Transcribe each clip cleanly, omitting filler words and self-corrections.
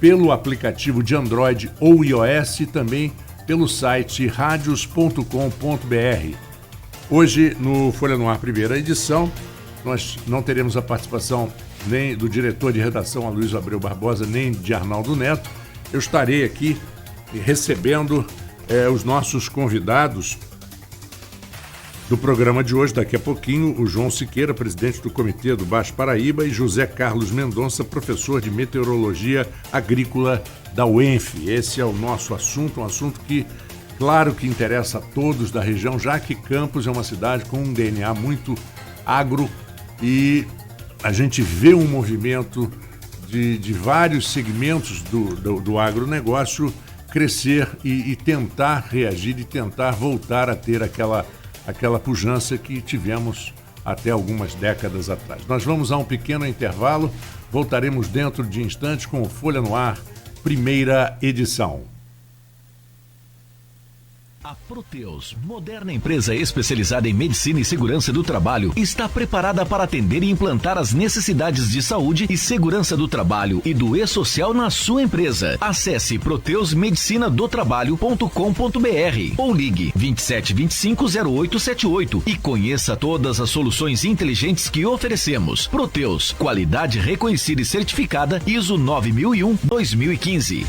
pelo aplicativo de Android ou iOS e também pelo site radios.com.br. Hoje, no Folha no Ar, primeira edição, nós não teremos a participação nem do diretor de redação, Aloysio Abreu Barbosa, nem de Arnaldo Neto. Eu estarei aqui recebendo os nossos convidados do programa de hoje, daqui a pouquinho, o João Siqueira, presidente do Comitê do Baixo Paraíba, e José Carlos Mendonça, professor de Meteorologia Agrícola da UENF. Esse é o nosso assunto, um assunto que, claro, que interessa a todos da região, já que Campos é uma cidade com um DNA muito agro e a gente vê um movimento de vários segmentos do agronegócio crescer e tentar reagir e tentar voltar a ter aquela pujança que tivemos até algumas décadas atrás. Nós vamos a um pequeno intervalo, voltaremos dentro de instantes com o Folha no Ar, primeira edição. A Proteus, moderna empresa especializada em medicina e segurança do trabalho, está preparada para atender e implantar as necessidades de saúde e segurança do trabalho e do E-Social na sua empresa. Acesse proteusmedicinadotrabalho.com.br ou ligue 2725-0878 e conheça todas as soluções inteligentes que oferecemos. Proteus, qualidade reconhecida e certificada ISO 9001-2015.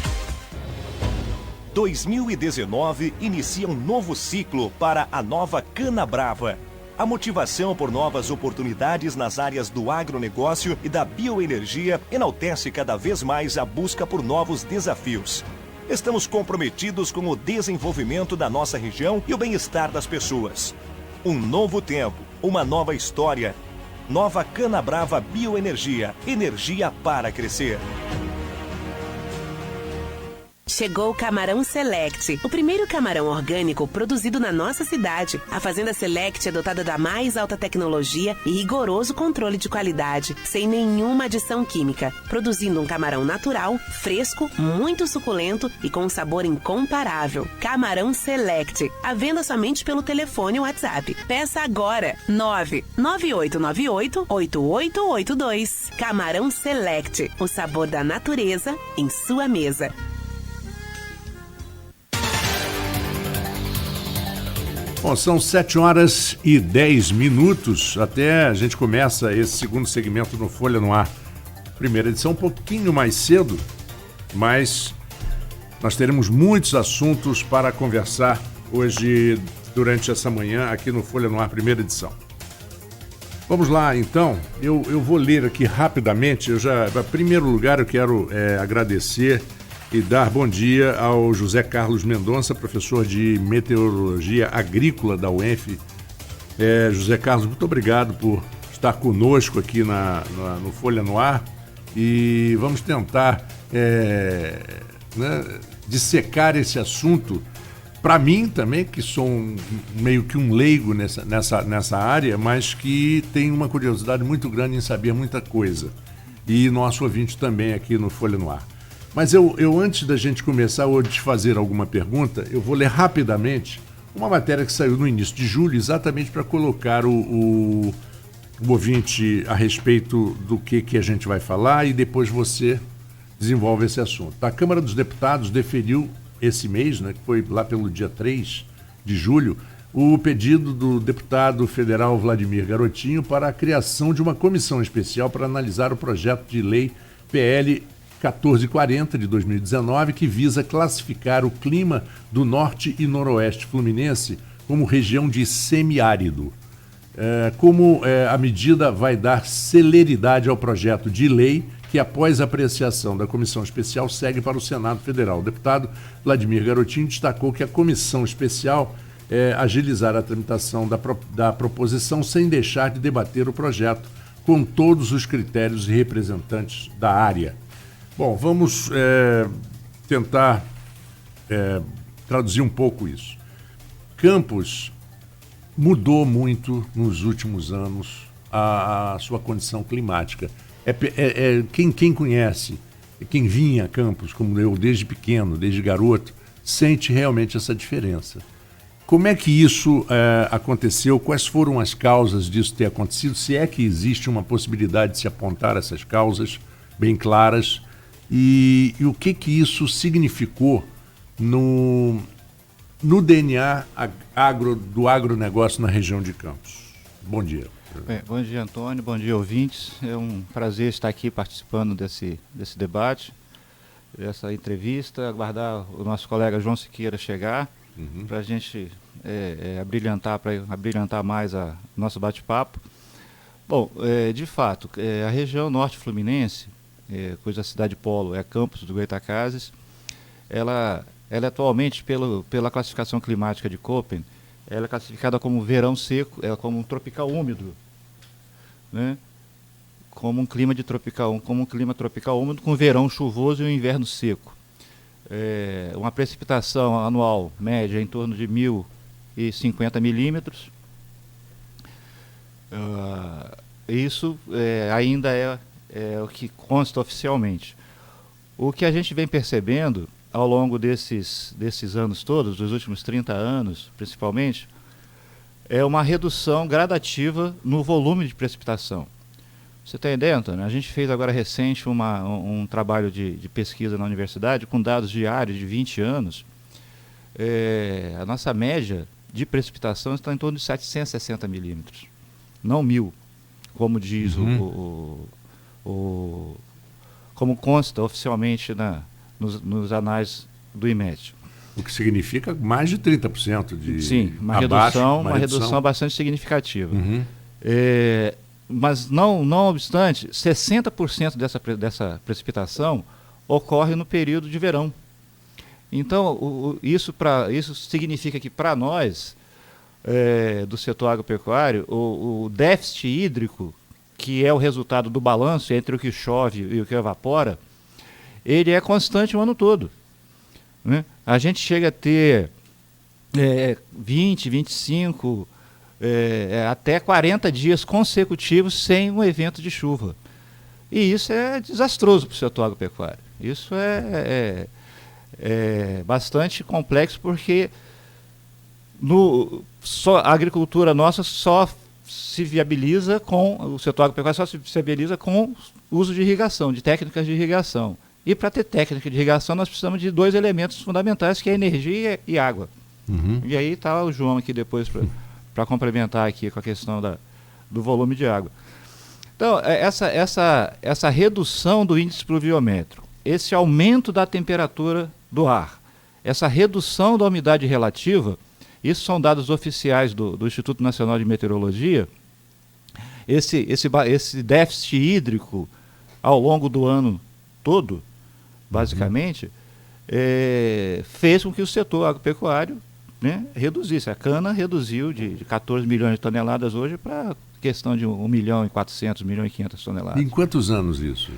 2019 inicia um novo ciclo para a nova Canabrava. A motivação por novas oportunidades nas áreas do agronegócio e da bioenergia enaltece cada vez mais a busca por novos desafios. Estamos comprometidos com o desenvolvimento da nossa região e o bem-estar das pessoas. Um novo tempo, uma nova história. Nova Canabrava Bioenergia, energia para crescer. Chegou o Camarão Select, o primeiro camarão orgânico produzido na nossa cidade. A Fazenda Select é dotada da mais alta tecnologia e rigoroso controle de qualidade, sem nenhuma adição química, produzindo um camarão natural, fresco, muito suculento e com um sabor incomparável. Camarão Select, à venda somente pelo telefone WhatsApp. Peça agora, 99898-8882. Camarão Select, o sabor da natureza em sua mesa. Bom, são 7h10. Até a gente começa esse segundo segmento no Folha no Ar. Primeira edição um pouquinho mais cedo, mas nós teremos muitos assuntos para conversar hoje, durante essa manhã, aqui no Folha no Ar, primeira edição. Vamos lá, então. Eu vou ler aqui rapidamente. Em primeiro lugar, eu quero agradecer e dar bom dia ao José Carlos Mendonça, professor de Meteorologia Agrícola da UENF. José Carlos, muito obrigado por estar conosco aqui no Folha no Ar e vamos tentar dissecar esse assunto. Para mim também, que sou meio que um leigo nessa área, mas que tenho uma curiosidade muito grande em saber muita coisa. E nosso ouvinte também aqui no Folha no Ar. Mas eu antes da gente começar ou de fazer alguma pergunta, eu vou ler rapidamente uma matéria que saiu no início de julho, exatamente para colocar o ouvinte a respeito do que a gente vai falar e depois você desenvolve esse assunto. A Câmara dos Deputados deferiu esse mês, que foi lá pelo dia 3 de julho, o pedido do deputado federal Vladimir Garotinho para a criação de uma comissão especial para analisar o projeto de lei PL 1440 de 2019, que visa classificar o clima do norte e noroeste fluminense como região de semiárido. A medida vai dar celeridade ao projeto de lei que, após apreciação da comissão especial, segue para o Senado Federal. O deputado Vladimir Garotinho destacou que a comissão especial agilizar a tramitação da proposição sem deixar de debater o projeto com todos os critérios e representantes da área. Bom, vamos tentar traduzir um pouco isso. Campos mudou muito nos últimos anos a sua condição climática. Quem conhece, quem vinha a Campos, como eu, desde pequeno, desde garoto, sente realmente essa diferença. Como é que isso aconteceu? Quais foram as causas disso ter acontecido? Se é que existe uma possibilidade de se apontar essas causas bem claras. e o que isso significou no DNA do agronegócio na região de Campos. Bom dia. Bom dia, Antônio. Bom dia, ouvintes. É um prazer estar aqui participando desse debate, dessa entrevista, aguardar o nosso colega João Siqueira chegar, para a gente abrilhantar mais o nosso bate-papo. Bom, de fato, a região norte fluminense, cuja cidade polo é Campos do Goytacazes, ela atualmente, pela classificação climática de Köppen, ela é classificada como verão seco, como um tropical úmido, né? Como um clima tropical úmido, com verão chuvoso e um inverno seco. Uma precipitação anual média em torno de 1.050 milímetros. Isso ainda é o que consta oficialmente. O que a gente vem percebendo ao longo desses anos todos, dos últimos 30 anos principalmente, é uma redução gradativa no volume de precipitação. Você está entendendo, Antônio? A gente fez agora recente um trabalho de pesquisa na universidade com dados diários de 20 anos. A nossa média de precipitação está em torno de 760 milímetros, não 1.000, como diz como consta oficialmente nos anais do IMET. O que significa mais de 30% de Sim, uma redução bastante significativa. Mas não obstante, 60% dessa precipitação ocorre no período de verão. Então, isso significa que para nós, do setor agropecuário, o déficit hídrico, que é o resultado do balanço entre o que chove e o que evapora, ele é constante o ano todo, né? A gente chega a ter 20, 25, até 40 dias consecutivos sem um evento de chuva. E isso é desastroso para o setor agropecuário. Isso é bastante complexo, porque a agricultura nossa só se viabiliza o setor agropecuário só se viabiliza com o uso de irrigação, de técnicas de irrigação. E para ter técnica de irrigação, nós precisamos de 2 elementos fundamentais, que é energia e água. E aí está o João aqui depois para complementar aqui com a questão do volume de água. Então, essa redução do índice pluviométrico, esse aumento da temperatura do ar, essa redução da umidade relativa, isso são dados oficiais do Instituto Nacional de Meteorologia, esse déficit hídrico ao longo do ano todo, basicamente, fez com que o setor agropecuário, né, reduzisse. A cana reduziu de 14 milhões de toneladas hoje para questão de 1.400.000, 1.500.000 toneladas. Em quantos anos isso?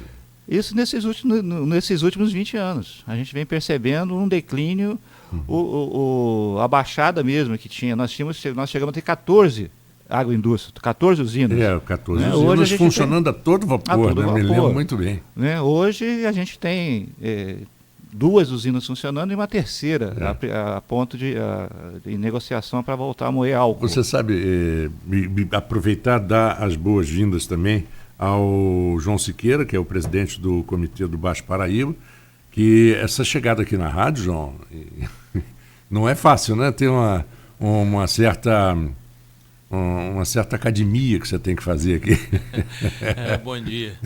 Isso nesses últimos 20 anos. A gente vem percebendo um declínio, a baixada mesmo que tinha. Nós chegamos a ter 14 agroindústrias, 14 usinas. 14 usinas funcionando a todo vapor, né? Me lembro muito bem. Né? Hoje a gente tem 2 usinas funcionando e uma terceira a ponto de negociação para voltar a moer álcool. Você sabe, aproveitar e dar as boas-vindas também ao João Siqueira, que é o presidente do Comitê do Baixo Paraíba, que essa chegada aqui na rádio, João, não é fácil, né? Tem uma certa academia que você tem que fazer aqui. Bom dia.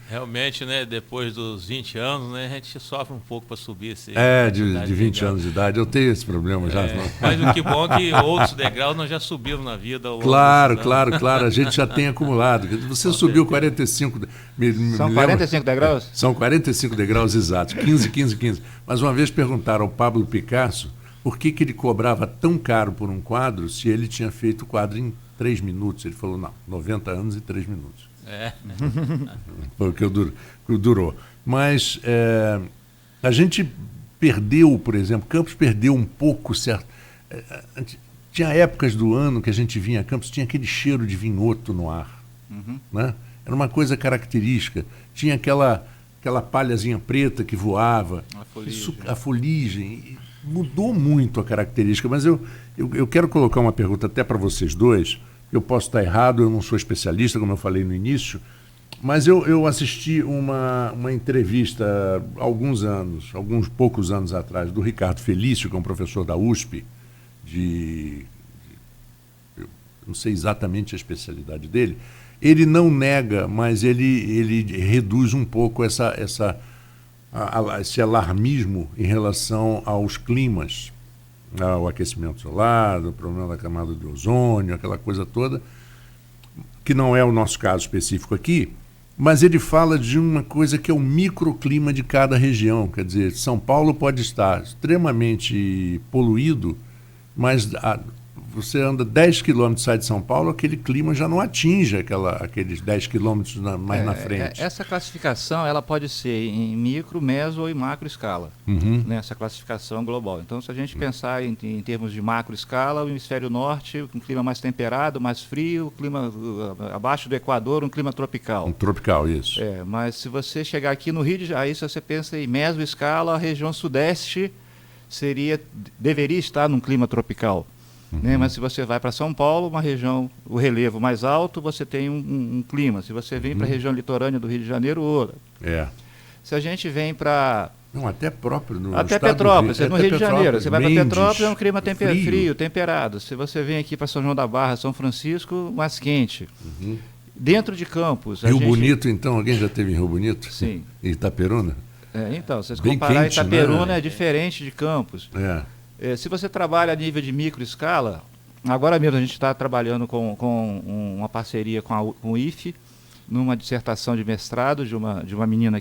Realmente, né, depois dos 20 anos, né, a gente sofre um pouco para subir esse... de 20 anos de idade. Eu tenho esse problema já. Mas o que bom é que outros degraus nós já subimos na vida. Claro. A gente já tem acumulado. Você subiu 45... São 45 degraus? São 45 degraus exatos. 15. Mas uma vez perguntaram ao Pablo Picasso por que ele cobrava tão caro por um quadro se ele tinha feito o quadro em 3 minutos. Ele falou, não, 90 anos e 3 minutos. Foi o que durou. Mas a gente perdeu, por exemplo, Campos perdeu um pouco, certo? Tinha épocas do ano que a gente vinha a Campos, tinha aquele cheiro de vinhoto no ar. Né? Era uma coisa característica. Tinha aquela palhazinha preta que voava. A foligem. Mudou muito a característica, mas eu quero colocar uma pergunta até para vocês dois. Eu posso estar errado, eu não sou especialista, como eu falei no início, Mas eu assisti uma entrevista alguns poucos anos atrás, do Ricardo Felício, que é um professor da USP, eu não sei exatamente a especialidade dele. Ele não nega, mas ele reduz um pouco esse alarmismo em relação aos climas, ao aquecimento solar, o problema da camada de ozônio, aquela coisa toda, que não é o nosso caso específico aqui, mas ele fala de uma coisa que é o microclima de cada região. Quer dizer, São Paulo pode estar extremamente poluído, mas você anda 10 quilômetros, sai de São Paulo, aquele clima já não atinge aqueles 10 quilômetros mais na frente. Essa classificação ela pode ser em micro, meso ou em macro escala, nessa classificação global. Então, se a gente pensar em termos de macro escala, o hemisfério norte, um clima mais temperado, mais frio, clima abaixo do Equador, um clima tropical. Um tropical, isso. Mas se você chegar aqui no Rio de Janeiro, aí se você pensa em meso escala, a região sudeste deveria estar num clima tropical. Mas se você vai para São Paulo, uma região, o relevo mais alto, você tem um clima. Se você vem para a região litorânea do Rio de Janeiro, outra. Se a gente vem para... Não, até próprio no até estado Petrópolis, do Rio, no Rio de Janeiro. Você vai para Petrópolis, é um clima frio. frio, temperado. Se você vem aqui para São João da Barra, São Francisco, mais quente. Dentro de Campos... Bonito, então? Alguém já esteve em Rio Bonito? Sim. Em Itaperuna? Então, se você Bem comparar quente, Itaperuna, né? é diferente de Campos. Se você trabalha a nível de micro escala, agora mesmo a gente está trabalhando com uma parceria com o IFE, numa dissertação de mestrado de uma menina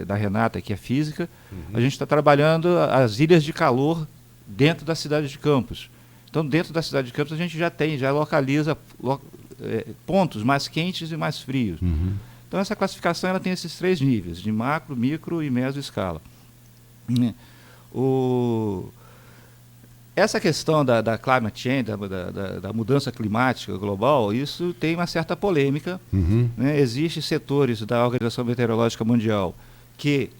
da Renata, que é física. A gente está trabalhando as ilhas de calor dentro da cidade de Campos. Então, dentro da cidade de Campos, a gente já localiza pontos mais quentes e mais frios. Então, essa classificação ela tem esses 3 níveis, de macro, micro e meso escala. Essa questão da climate change, da mudança climática global, isso tem uma certa polêmica. Existem setores da Organização Meteorológica Mundial que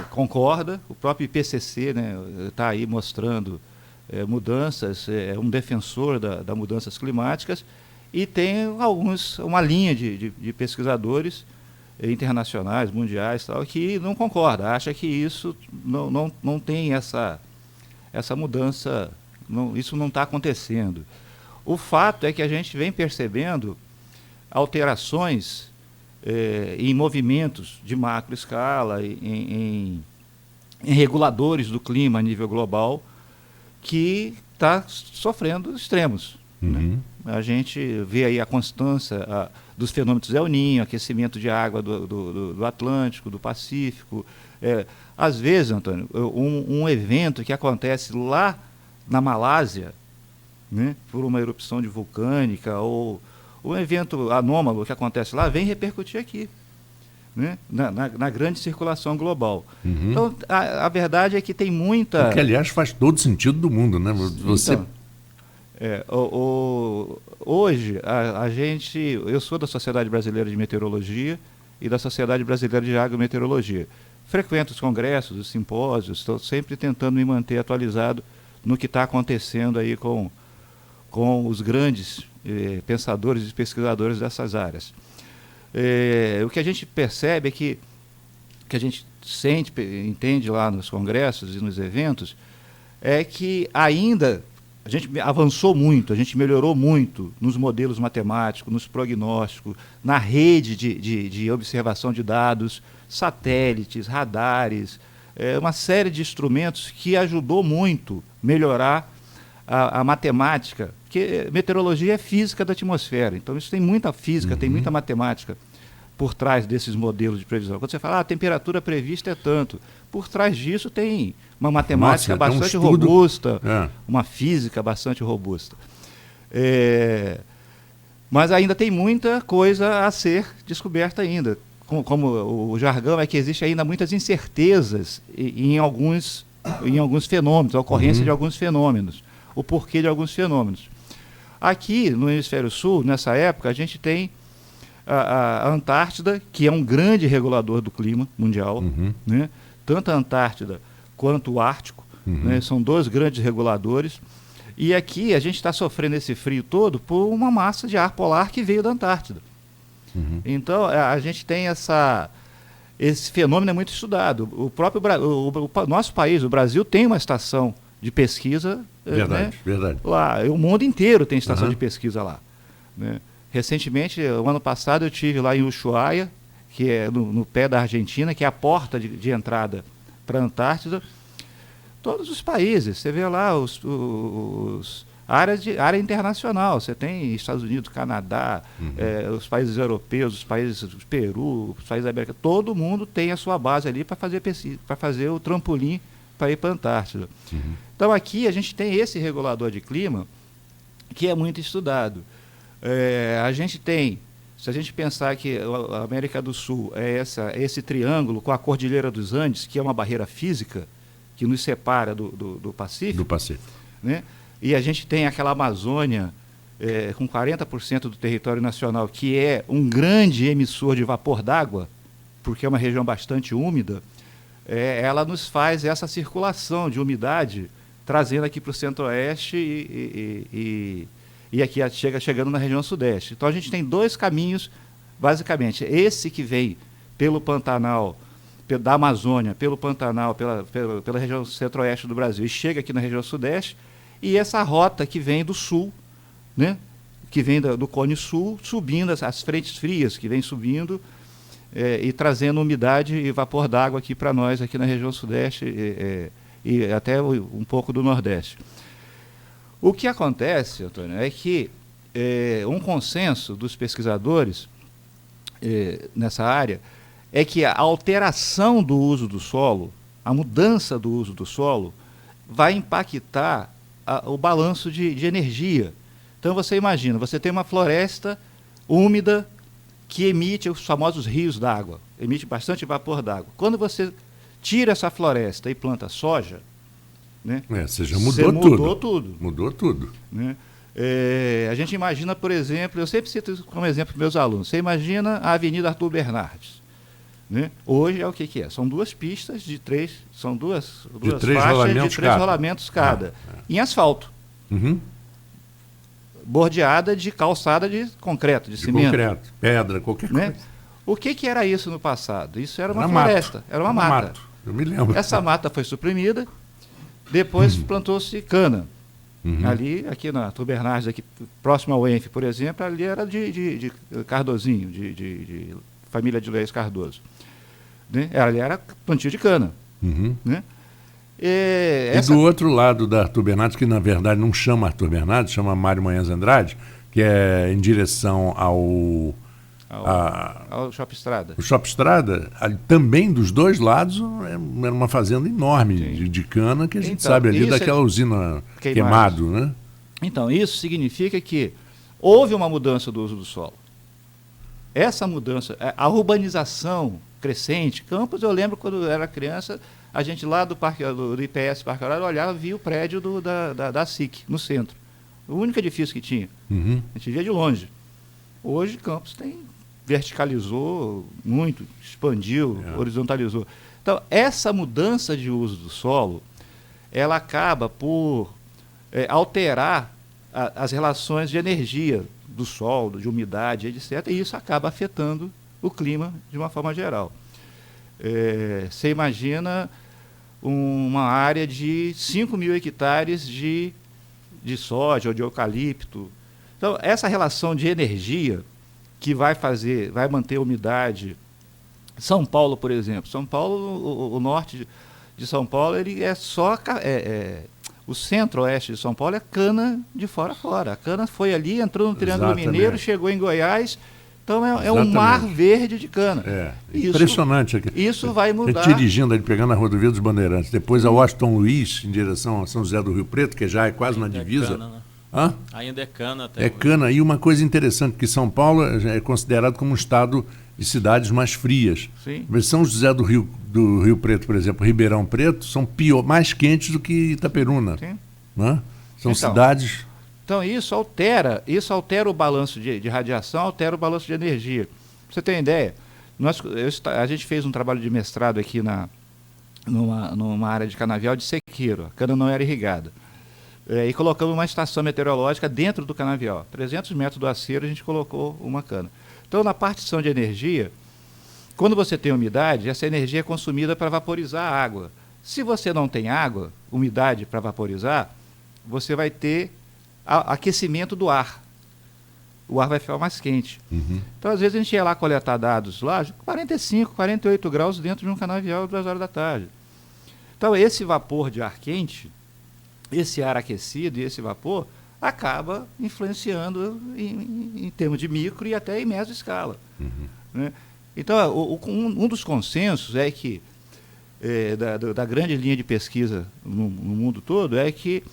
concorda, o próprio IPCC está aí mostrando mudanças, é um defensor das mudanças climáticas, e tem uma linha de pesquisadores internacionais, mundiais, tal, que não concorda, acha que isso não tem essa mudança, isso não está acontecendo. O fato é que a gente vem percebendo alterações em movimentos de macro escala, em reguladores do clima a nível global, que está sofrendo extremos. A gente vê aí a constância dos fenômenos El Niño, aquecimento de água do Atlântico, do Pacífico. Às vezes, Antônio, um evento que acontece lá na Malásia, por uma erupção vulcânica, ou um evento anômalo que acontece lá, vem repercutir aqui, na grande circulação global. Então, a verdade é que tem muita... O que, aliás, faz todo sentido do mundo, né? Hoje, eu sou da Sociedade Brasileira de Meteorologia e da Sociedade Brasileira de Agrometeorologia. Frequento os congressos, os simpósios, estou sempre tentando me manter atualizado no que está acontecendo aí com os grandes pensadores e pesquisadores dessas áreas. O que a gente percebe é que a gente entende lá nos congressos e nos eventos, é que ainda a gente avançou muito, a gente melhorou muito nos modelos matemáticos, nos prognósticos, na rede de observação de dados, satélites, radares, uma série de instrumentos que ajudou muito a melhorar a matemática, porque meteorologia é física da atmosfera, então isso tem muita física, tem muita matemática por trás desses modelos de previsão. Quando você fala, a temperatura prevista é tanto, por trás disso tem uma matemática bastante robusta, uma física bastante robusta. Mas ainda tem muita coisa a ser descoberta ainda. Como o jargão é que existe ainda muitas incertezas em alguns fenômenos, a ocorrência de alguns fenômenos, o porquê de alguns fenômenos. Aqui no Hemisfério Sul, nessa época, a gente tem a Antártida, que é um grande regulador do clima mundial, tanto a Antártida quanto o Ártico, são 2 grandes reguladores, e aqui a gente está sofrendo esse frio todo por uma massa de ar polar que veio da Antártida. Então, a gente tem esse fenômeno é muito estudado. O próprio nosso país, o Brasil, tem uma estação de pesquisa. Verdade, verdade. Lá, o mundo inteiro tem estação de pesquisa lá. Né? Recentemente, o ano passado, eu estive lá em Ushuaia, que é no pé da Argentina, que é a porta de entrada para a Antártida. Todos os países, você vê lá área internacional, você tem Estados Unidos, Canadá, os países europeus, os países do Peru, os países da América, todo mundo tem a sua base ali para fazer pesquisa, para fazer o trampolim para ir para a Antártida. Então aqui a gente tem esse regulador de clima que é muito estudado. A gente tem, se a gente pensar que a América do Sul é esse triângulo com a Cordilheira dos Andes, que é uma barreira física que nos separa do Pacífico. Do Pacífico. Né? E a gente tem aquela Amazônia com 40% do território nacional, que é um grande emissor de vapor d'água, porque é uma região bastante úmida, ela nos faz essa circulação de umidade, trazendo aqui para o centro-oeste e aqui chegando na região sudeste. Então a gente tem dois caminhos, basicamente. Esse que vem pelo Pantanal, da Amazônia, pelo Pantanal, pela região centro-oeste do Brasil, e chega aqui na região sudeste, e essa rota que vem do sul, né? Que vem do Cone Sul, subindo as frentes frias, que vem subindo e trazendo umidade e vapor d'água aqui para nós, aqui na região sudeste e até um pouco do nordeste. O que acontece, Antônio, é que um consenso dos pesquisadores nessa área é que a alteração do uso do solo, a mudança do uso do solo, vai impactar o balanço de energia. Então você imagina, você tem uma floresta úmida que emite os famosos rios d'água, emite bastante vapor d'água. Quando você tira essa floresta e planta soja, né, você já mudou tudo. Mudou tudo. Né? A gente imagina, por exemplo, eu sempre cito isso como exemplo para meus alunos, você imagina a Avenida Arthur Bernardes. Né? Hoje é o que é? São duas pistas de três, são duas faixas de 3 rolamentos cada, em asfalto. Bordeada de calçada de concreto, de cimento. Concreto, pedra, qualquer coisa. O que era isso no passado? Isso era uma floresta, era uma mata. Eu me lembro. Essa mata foi suprimida, depois plantou-se cana. Aqui na Arthur Bernardes, aqui, próximo ao ENF, por exemplo, ali era de Cardozinho, de família de Luiz Cardoso. Né? Ali era plantio de cana. Né? E do outro lado da Arthur Bernardes, que na verdade não chama Arthur Bernardes, chama Mário Manhães Andrade, que é em direção ao Shopping Estrada. O Shopping Estrada, também dos dois lados, era uma fazenda enorme de cana, que a gente sabe ali daquela usina queimado, né? Então, isso significa que houve uma mudança do uso do solo. Essa mudança, a urbanização crescente, Campos, eu lembro quando eu era criança, a gente lá do IPS Parque Horário olhava e via o prédio da SIC, no centro. O único edifício que tinha. A gente via de longe. Hoje Campos verticalizou muito, expandiu, horizontalizou. Então, essa mudança de uso do solo, ela acaba por alterar as relações de energia do solo, de umidade, etc. E isso acaba afetando o clima de uma forma geral. Você imagina uma área de 5.000 hectares de soja ou de eucalipto. Então, essa relação de energia que vai manter a umidade. São Paulo, por exemplo. São Paulo, o norte de São Paulo, ele é só... o centro-oeste de São Paulo é cana de fora a fora. A cana foi ali, entrou no Triângulo Mineiro, chegou em Goiás. Então é um mar verde de cana. Impressionante aqui. Isso vai mudar. Dirigindo ali, pegando a Rodovia dos Bandeirantes, depois a Washington Luiz, em direção a São José do Rio Preto, que já é quase na divisa. Cana, né? Hã? Ainda é cana até. É cana. E uma coisa interessante, que São Paulo é considerado como um estado de cidades mais frias. Sim. São José do Rio Preto, por exemplo, Ribeirão Preto, são mais quentes do que Itaperuna. Sim. Né? São cidades... Então isso altera o balanço de radiação, altera o balanço de energia. Pra você ter ideia, a gente fez um trabalho de mestrado aqui numa área de canavial de sequeiro, a cana não era irrigada. E colocamos uma estação meteorológica dentro do canavial. 300 metros do aceiro a gente colocou uma cana. Então, na partição de energia, quando você tem umidade, essa energia é consumida para vaporizar a água. Se você não tem água, umidade para vaporizar, você vai ter aquecimento do ar. O ar vai ficar mais quente. Então, às vezes, a gente ia lá coletar dados lá, 45, 48 graus dentro de um canavial às 2 horas da tarde. Então, esse vapor de ar quente, esse ar aquecido e esse vapor, acaba influenciando em termos de micro e até em mesescala. Né? Então, um dos consensos é que, da grande linha de pesquisa no mundo todo, é que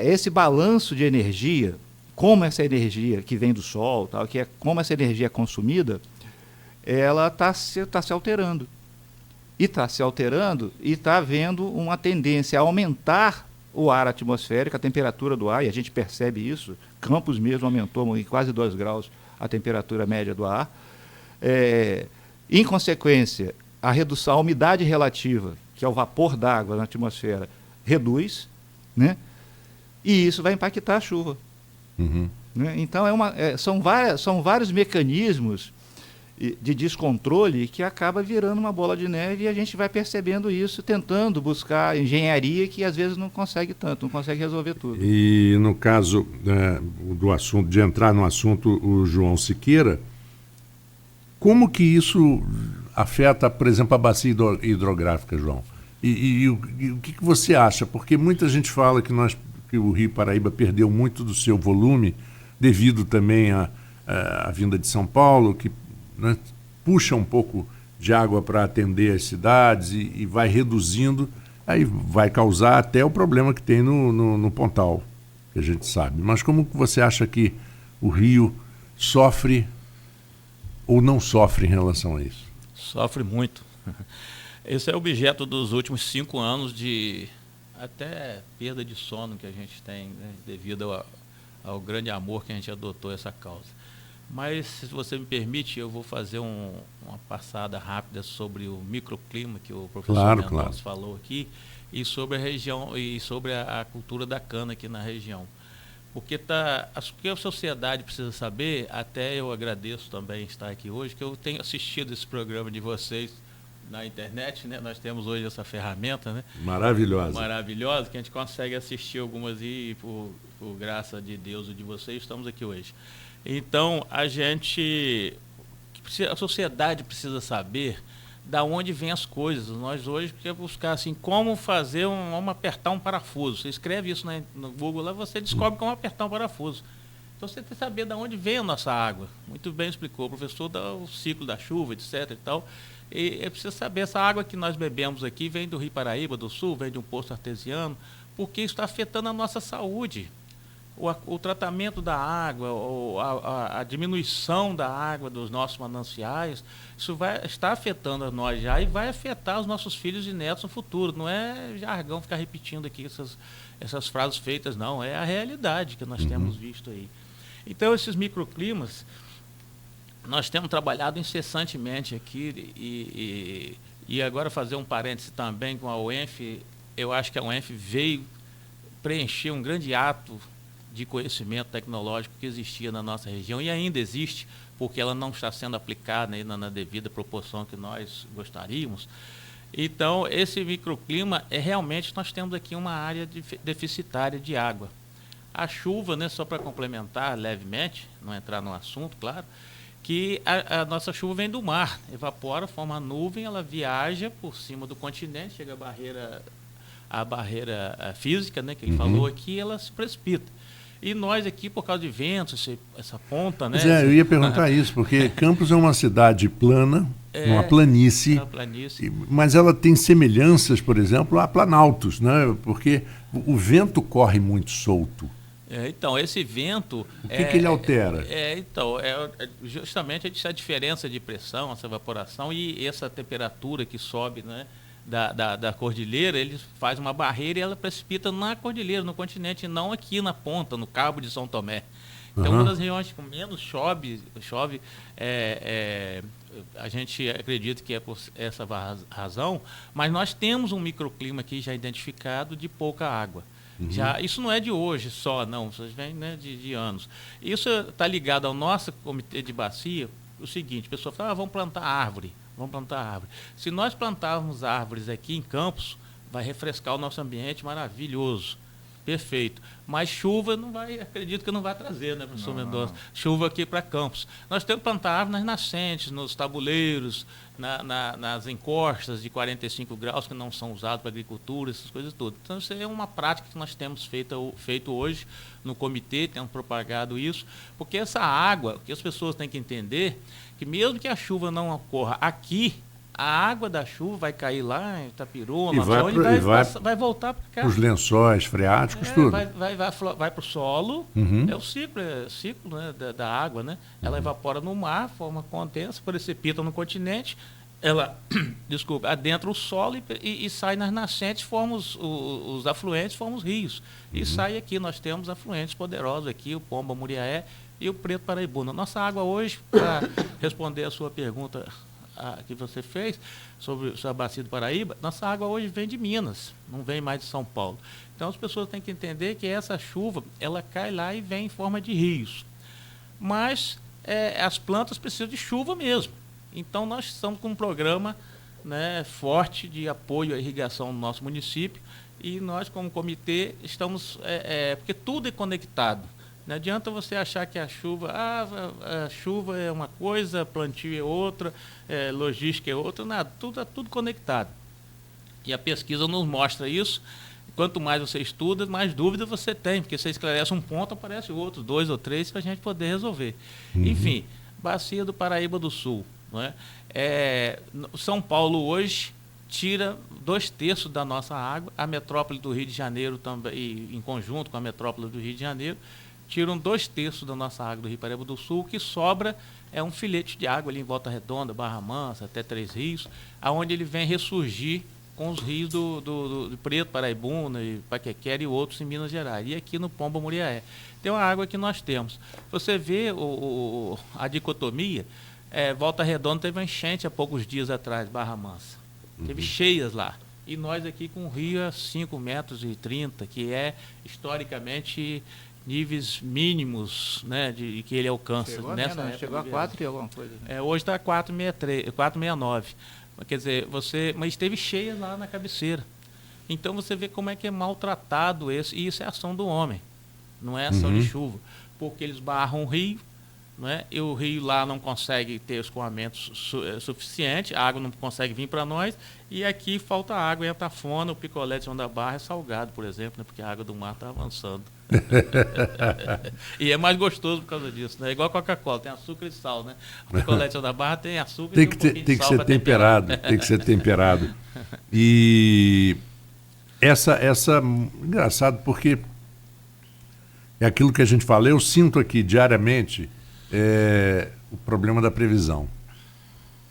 esse balanço de energia, como essa energia que vem do sol, tal, como essa energia é consumida, ela está se alterando. E está se alterando e está havendo uma tendência a aumentar o ar atmosférico, a temperatura do ar, e a gente percebe isso. Campos mesmo aumentou em quase 2 graus a temperatura média do ar. Em consequência, a redução, a umidade relativa, que é o vapor d'água na atmosfera, reduz, né? E isso vai impactar a chuva. Né? Então, são vários mecanismos de descontrole que acaba virando uma bola de neve, e a gente vai percebendo isso, tentando buscar engenharia que às vezes não consegue tanto, não consegue resolver tudo. E no caso do assunto, de entrar no assunto, o João Siqueira, como que isso afeta, por exemplo, a bacia hidrográfica, João? E o que você acha? Porque muita gente fala que o Rio Paraíba perdeu muito do seu volume devido também à vinda de São Paulo, que, né, puxa um pouco de água para atender as cidades e vai reduzindo, aí vai causar até o problema que tem no Pontal, que a gente sabe. Mas como você acha que o Rio sofre ou não sofre em relação a isso? Sofre muito. Esse é objeto dos últimos 5 anos de até perda de sono que a gente tem, né, devido ao grande amor que a gente adotou essa causa. Mas, se você me permite, eu vou fazer uma passada rápida sobre o microclima que o professor Mendonça falou aqui, e sobre a região e sobre a cultura da cana aqui na região. Porque o que a sociedade precisa saber, até eu agradeço também estar aqui hoje, que eu tenho assistido esse programa de vocês na internet, né? Nós temos hoje essa ferramenta, né? Maravilhosa, que a gente consegue assistir algumas e, por graça de Deus e de vocês, estamos aqui hoje. Então, a sociedade precisa saber da onde vêm as coisas. Nós hoje queremos buscar assim, como fazer como apertar um parafuso. Você escreve isso no Google, lá você descobre como apertar um parafuso. Então, você tem que saber de onde vem a nossa água. Muito bem explicou o professor o ciclo da chuva, etc. e tal. E é preciso saber, essa água que nós bebemos aqui vem do Rio Paraíba do Sul, vem de um poço artesiano, porque isso está afetando a nossa saúde. O tratamento da água, a diminuição da água dos nossos mananciais, isso está afetando a nós já e vai afetar os nossos filhos e netos no futuro. Não é jargão ficar repetindo aqui essas frases feitas, não. É a realidade que nós temos visto aí. Então, esses microclimas, nós temos trabalhado incessantemente aqui e agora fazer um parêntese também com a UENF. Eu acho que a UENF veio preencher um grande ato de conhecimento tecnológico que existia na nossa região e ainda existe, porque ela não está sendo aplicada ainda na devida proporção que nós gostaríamos. Então, esse microclima realmente, nós temos aqui uma área deficitária de água. A chuva, né, só para complementar levemente, não entrar no assunto, claro, que a nossa chuva vem do mar, evapora, forma nuvem, ela viaja por cima do continente, chega a barreira física, né, que ele falou aqui, ela se precipita. E nós aqui, por causa de ventos, essa ponta, né? Eu ia perguntar isso, porque Campos é uma cidade plana, uma planície, mas ela tem semelhanças, por exemplo, a planaltos, né? Porque o vento corre muito solto. Então, esse vento... O que ele altera? Justamente a diferença de pressão, essa evaporação e essa temperatura que sobe, né, da cordilheira, ele faz uma barreira e ela precipita na cordilheira, no continente, e não aqui na ponta, no Cabo de São Tomé. Então, uma das regiões que menos chove a gente acredita que é por essa razão, mas nós temos um microclima aqui já identificado de pouca água. Isso não é de hoje só, não, isso vem, né, de anos. Isso está ligado ao nosso comitê de bacia, o seguinte, a pessoa fala, vamos plantar árvore. Se nós plantarmos árvores aqui em Campos, vai refrescar o nosso ambiente maravilhoso. Perfeito. Mas chuva não vai, acredito que não vai trazer, né, professor Mendonça? Chuva aqui para Campos. Nós temos que plantar árvores nas nascentes, nos tabuleiros, nas encostas de 45 graus que não são usados para agricultura, essas coisas todas. Então, isso é uma prática que nós temos feito hoje no comitê, temos propagado isso, porque essa água, o que as pessoas têm que entender, que mesmo que a chuva não ocorra aqui, a água da chuva vai cair lá em Itapiruna, vai voltar para cá. Os lençóis freáticos, tudo. Vai para o solo, é o ciclo né, da água, né? Ela evapora no mar, forma condensa, precipita no continente, ela, adentra o solo e sai nas nascentes, forma os afluentes, formam os rios. E sai aqui, nós temos afluentes poderosos aqui, o Pomba Muriaé e o Preto Paraibuna. Nossa água hoje, para responder a sua pergunta que você fez sobre a bacia do Paraíba, nossa água hoje vem de Minas, não vem mais de São Paulo. Então as pessoas têm que entender que essa chuva, ela cai lá e vem em forma de rios. Mas as plantas precisam de chuva mesmo. Então nós estamos com um programa, né, forte de apoio à irrigação no nosso município e nós como comitê estamos, porque tudo é conectado. Não adianta você achar que a chuva é uma coisa, plantio é outra, logística é outra, nada, tudo conectado. E a pesquisa nos mostra isso. Quanto mais você estuda, mais dúvidas você tem, porque você esclarece um ponto, aparece outro, 2 ou 3, para a gente poder resolver. Enfim, bacia do Paraíba do Sul. Não é? São Paulo hoje tira 2/3 da nossa água, a metrópole do Rio de Janeiro também, em conjunto com a metrópole do Rio de Janeiro, tiram 2/3 da nossa água do Rio Paraíba do Sul, o que sobra é um filete de água ali em Volta Redonda, Barra Mansa, até Três Rios, aonde ele vem ressurgir com os rios do Preto, Paraibuna, e Paquequera e outros em Minas Gerais, e aqui no Pomba Muriaé. Então a água que nós temos. Você vê a dicotomia, Volta Redonda teve uma enchente há poucos dias atrás, Barra Mansa. Teve cheias lá. E nós aqui com o rio a 5,30 metros, que é historicamente níveis mínimos, né, de que ele alcança. Chegou a 4 e alguma coisa. Né? Hoje está 4,69. Quer dizer, mas teve cheia lá na cabeceira. Então você vê como é que é maltratado e isso é ação do homem, não é ação de chuva. Porque eles barram o rio, né, e o rio lá não consegue ter escoamento suficiente, a água não consegue vir para nós, e aqui falta água, entra a fona, o picolé de João da Barra é salgado, por exemplo, né, porque a água do mar está avançando. E é mais gostoso por causa disso, né? Igual a Coca-Cola, tem açúcar e sal, né? O picolé de João da Barra tem açúcar e tem que ser temperado, tem que ser temperado. E essa engraçado porque é aquilo que a gente fala, eu sinto aqui diariamente o problema da previsão.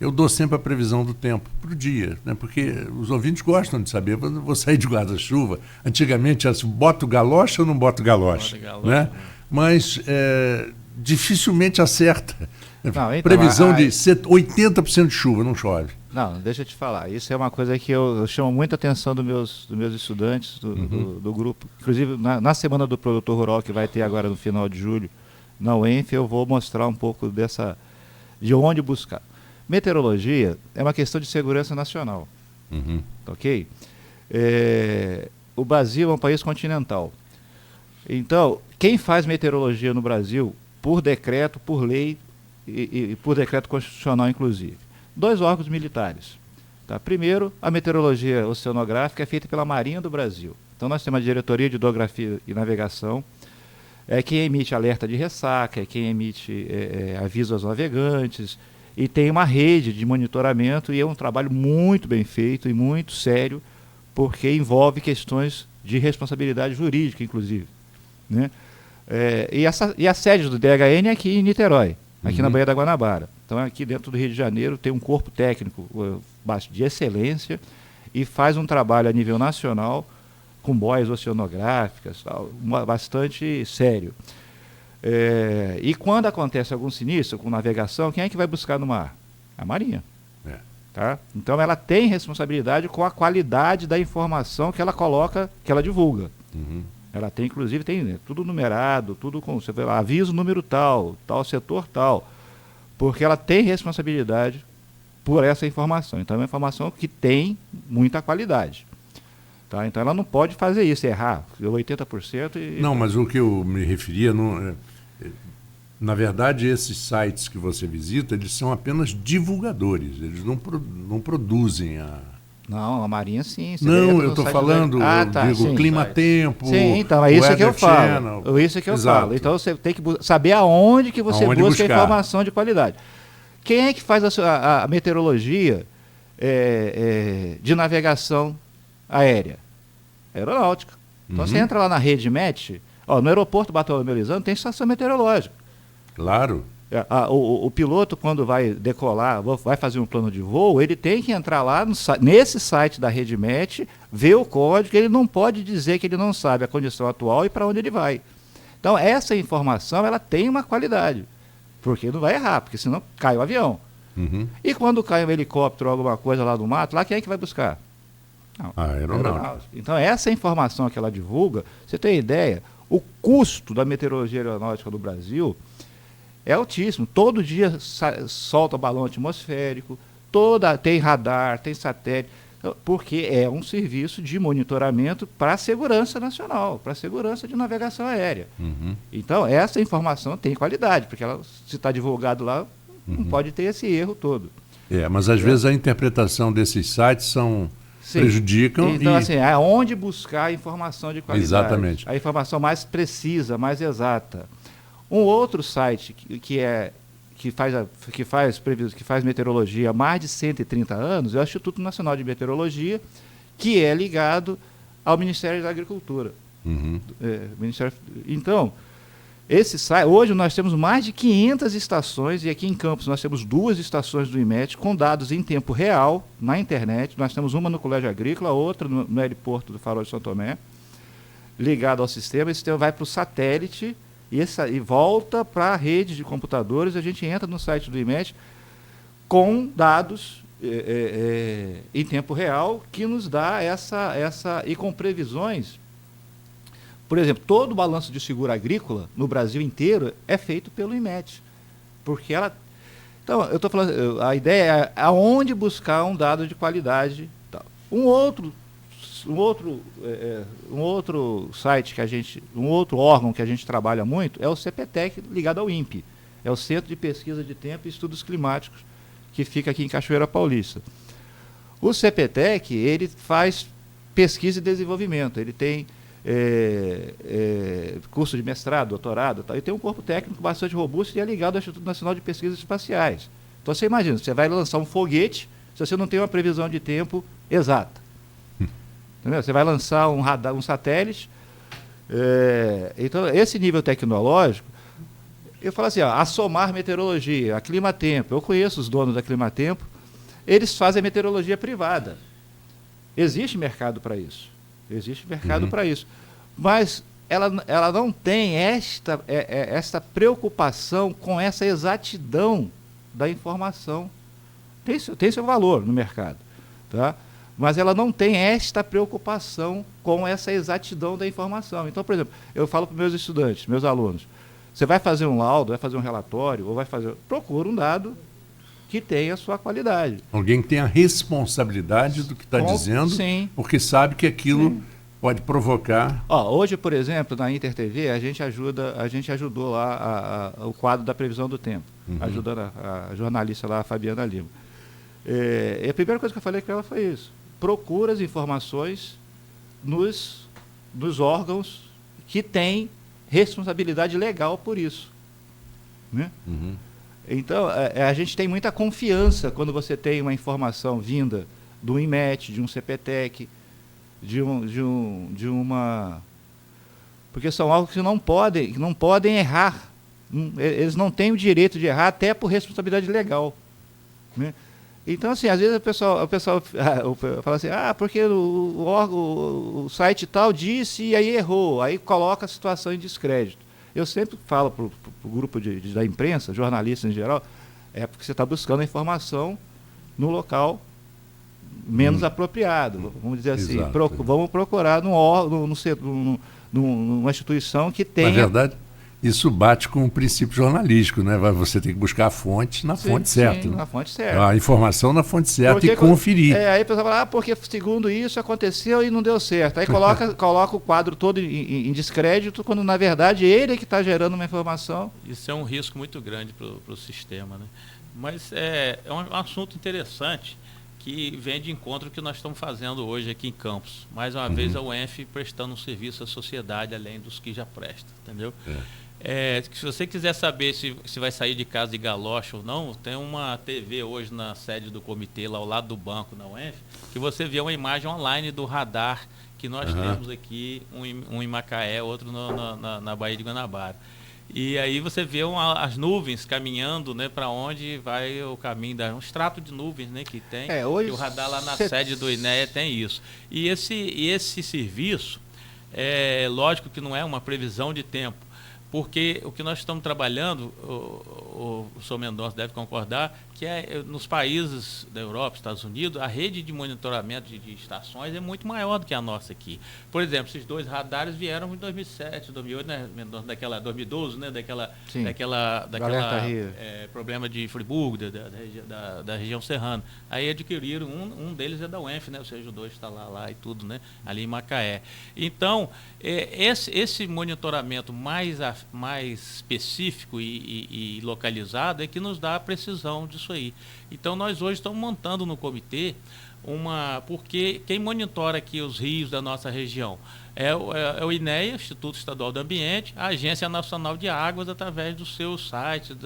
Eu dou sempre a previsão do tempo para o dia, né? Porque os ouvintes gostam de saber. Vou sair de guarda-chuva. Antigamente, boto galocha ou não boto galocha? Né? Mas dificilmente acerta. Não, então, previsão de 80% de chuva, não chove. Não, deixa eu te falar. Isso é uma coisa que eu chamo muita atenção dos meus estudantes do grupo. Inclusive, na Semana do Produtor Rural, que vai ter agora no final de julho, na UENF, eu vou mostrar um pouco de onde buscar. Meteorologia é uma questão de segurança nacional, ok? O Brasil é um país continental. Então, quem faz meteorologia no Brasil, por decreto, por lei e por decreto constitucional, inclusive, 2 órgãos militares. Tá? Primeiro, a meteorologia oceanográfica é feita pela Marinha do Brasil. Então, nós temos a Diretoria de Hidrografia e Navegação, quem emite alerta de ressaca, quem emite aviso aos navegantes, e tem uma rede de monitoramento, e é um trabalho muito bem feito e muito sério, porque envolve questões de responsabilidade jurídica, inclusive. Né? E a sede do DHN é aqui em Niterói, aqui na Baía da Guanabara. Então, aqui dentro do Rio de Janeiro, tem um corpo técnico de excelência e faz um trabalho a nível nacional, com boias oceanográficas, bastante sério. E quando acontece algum sinistro com navegação, quem é que vai buscar no mar? A Marinha. Tá? Então ela tem responsabilidade com a qualidade da informação que ela coloca, que ela divulga. Ela tem, inclusive, tudo numerado, tudo com, você vê lá, aviso número tal, tal setor tal, porque ela tem responsabilidade por essa informação. Então é uma informação que tem muita qualidade. Tá? Então ela não pode fazer isso, errar 80% e... Não, mas o que eu me referia, na verdade, esses sites que você visita, eles são apenas divulgadores, eles não produzem a... Não, a Marinha sim. Não, eu estou falando, digo, clima-tempo. Sim, então é isso que eu falo. Isso que eu falo. Então você tem que saber aonde que você busca informação de qualidade. Quem é que faz a meteorologia de navegação aérea? Aeronáutica. Então você entra lá na rede MET, no aeroporto Bartolomeu Lizano tem estação meteorológica. Claro. O piloto, quando vai decolar, vai fazer um plano de voo, ele tem que entrar lá nesse site da Rede MET, ver o código, ele não pode dizer que ele não sabe a condição atual e para onde ele vai. Então, essa informação, ela tem uma qualidade, porque não vai errar, porque senão cai o avião. Uhum. E quando cai um helicóptero ou alguma coisa lá do mato, lá quem é que vai buscar? A aeronáutica. Então, essa informação que ela divulga, você tem ideia, o custo da meteorologia aeronáutica do Brasil é altíssimo. Todo dia solta balão atmosférico, tem radar, tem satélite, porque é um serviço de monitoramento para a segurança nacional, para a segurança de navegação aérea. Uhum. Então, essa informação tem qualidade, porque ela, se está divulgado lá, não pode ter esse erro todo. Mas às vezes a interpretação desses sites prejudicam. Então, assim, aonde buscar a informação de qualidade. Exatamente. A informação mais precisa, mais exata. Um outro site que faz meteorologia há mais de 130 anos é o Instituto Nacional de Meteorologia, que é ligado ao Ministério da Agricultura. Uhum. Então, esse site, hoje nós temos mais de 500 estações, e aqui em Campos nós temos 2 estações do IMET com dados em tempo real na internet. Nós temos uma no Colégio Agrícola, outra no aeroporto do Farol de São Tomé, ligado ao sistema. Esse sistema vai para o satélite e volta para a rede de computadores. A gente entra no site do IMET com dados em tempo real que nos dá e com previsões. Por exemplo, todo o balanço de seguro agrícola no Brasil inteiro é feito pelo IMET, porque ela... Então, eu estou falando, a ideia é aonde buscar um dado de qualidade. Tal. Um outro site um outro órgão que a gente trabalha muito é o CPTEC, ligado ao INPE, é o Centro de Pesquisa de Tempo e Estudos Climáticos, que fica aqui em Cachoeira Paulista. O CPTEC, ele faz pesquisa e desenvolvimento, ele tem curso de mestrado, doutorado, tal, e tem um corpo técnico bastante robusto e é ligado ao Instituto Nacional de Pesquisas Espaciais. Então você imagina, você vai lançar um foguete se você não tem uma previsão de tempo exata. Entendeu? Você vai lançar um radar, um satélite. Então, esse nível tecnológico, eu falo assim, a Somar Meteorologia, a Climatempo, eu conheço os donos da Climatempo, eles fazem meteorologia privada. Existe mercado para isso. Existe mercado para isso. Mas ela não tem esta preocupação com essa exatidão da informação. Tem seu valor no mercado, tá? Mas ela não tem esta preocupação com essa exatidão da informação. Então, por exemplo, eu falo para meus estudantes, meus alunos, você vai fazer um laudo, vai fazer um relatório, ou procura um dado que tenha a sua qualidade. Alguém que tenha responsabilidade do que está dizendo, sim, porque sabe que aquilo pode provocar... Hoje, por exemplo, na InterTV, a gente ajudou lá o quadro da previsão do tempo, ajudando a jornalista lá, a Fabiana Lima. E a primeira coisa que eu falei com ela foi isso. Procura as informações nos órgãos que têm responsabilidade legal por isso. Né? Então, a gente tem muita confiança quando você tem uma informação vinda do IMET, de um CPTEC, de uma... Porque são algo que não podem errar. Eles não têm o direito de errar, até por responsabilidade legal. Né? Então, assim, às vezes o pessoal fala assim, porque o site tal disse e aí errou, aí coloca a situação em descrédito. Eu sempre falo para o grupo da imprensa, jornalistas em geral, porque você está buscando a informação no local menos apropriado, vamos dizer assim. Exato. Vamos procurar numa instituição que tenha... Na verdade, isso bate com o princípio jornalístico, né? Você tem que buscar a fonte na fonte certa. Sim, né? na fonte certa. A informação na fonte certa Porque e conferir. Aí a pessoa fala, porque segundo isso aconteceu e não deu certo. Aí coloca o quadro todo em descrédito, quando na verdade ele é que está gerando uma informação. Isso é um risco muito grande para o sistema, né? Mas é um assunto interessante que vem de encontro que nós estamos fazendo hoje aqui em Campos. Mais uma vez a UENF prestando um serviço à sociedade, além dos que já presta, entendeu? Se você quiser saber se vai sair de casa de galocha ou não, tem uma TV hoje na sede do comitê, lá ao lado do banco, na UENF, que você vê uma imagem online do radar que nós temos aqui, um em Macaé, outro na Baía de Guanabara. E aí você vê as nuvens caminhando, né, para onde vai o caminho, um extrato de nuvens, né, que tem. Hoje e o radar lá na sede do INEA tem isso. E esse serviço, lógico que não é uma previsão de tempo, porque o que nós estamos trabalhando, o senhor Mendonça deve concordar, que nos países da Europa, Estados Unidos, a rede de monitoramento de estações é muito maior do que a nossa aqui. Por exemplo, esses 2 radares vieram em 2007, 2008, né, Mendonça, 2012, né, daquela problema de Friburgo, da região serrana. Aí adquiriram, um deles é da UENF, né, ou seja, o 2 está lá e tudo, né, ali em Macaé. Então, esse monitoramento mais específico e localizado é que nos dá a precisão disso aí. Então nós hoje estamos montando no comitê porque quem monitora aqui os rios da nossa região é o INEA, Instituto Estadual do Ambiente, a Agência Nacional de Águas, através dos seus sites,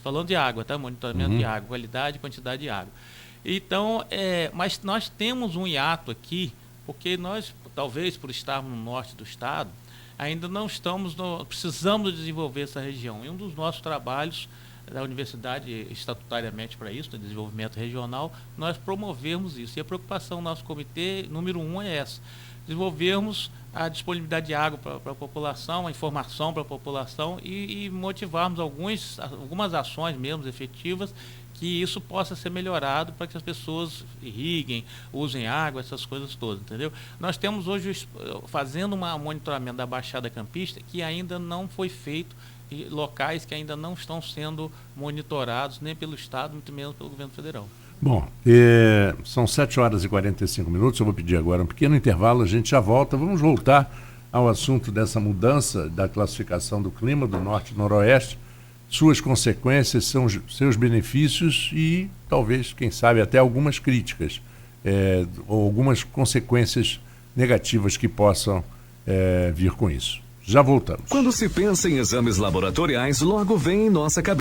falando de água, tá? Monitoramento de água, qualidade e quantidade de água. Então, mas nós temos um hiato aqui, porque nós, talvez por estarmos no norte do estado, ainda não precisamos desenvolver essa região. E um dos nossos trabalhos da universidade, estatutariamente para isso, no desenvolvimento regional, nós promovermos isso. E a preocupação do nosso comitê, número 1, é essa: desenvolvermos a disponibilidade de água para a população, a informação para a população e motivarmos algumas ações mesmo efetivas, que isso possa ser melhorado para que as pessoas irriguem, usem água, essas coisas todas, entendeu? Nós temos hoje, fazendo um monitoramento da Baixada Campista, que ainda não foi feito, e locais que ainda não estão sendo monitorados, nem pelo Estado, muito menos pelo governo federal. Bom, são 7h45, eu vou pedir agora um pequeno intervalo, a gente já volta. Vamos voltar ao assunto dessa mudança da classificação do clima do norte e noroeste, suas consequências, seus benefícios e talvez, quem sabe, até algumas críticas, ou algumas consequências negativas que possam vir com isso. Já voltamos. Quando se pensa em exames laboratoriais, logo vem em nossa cabeça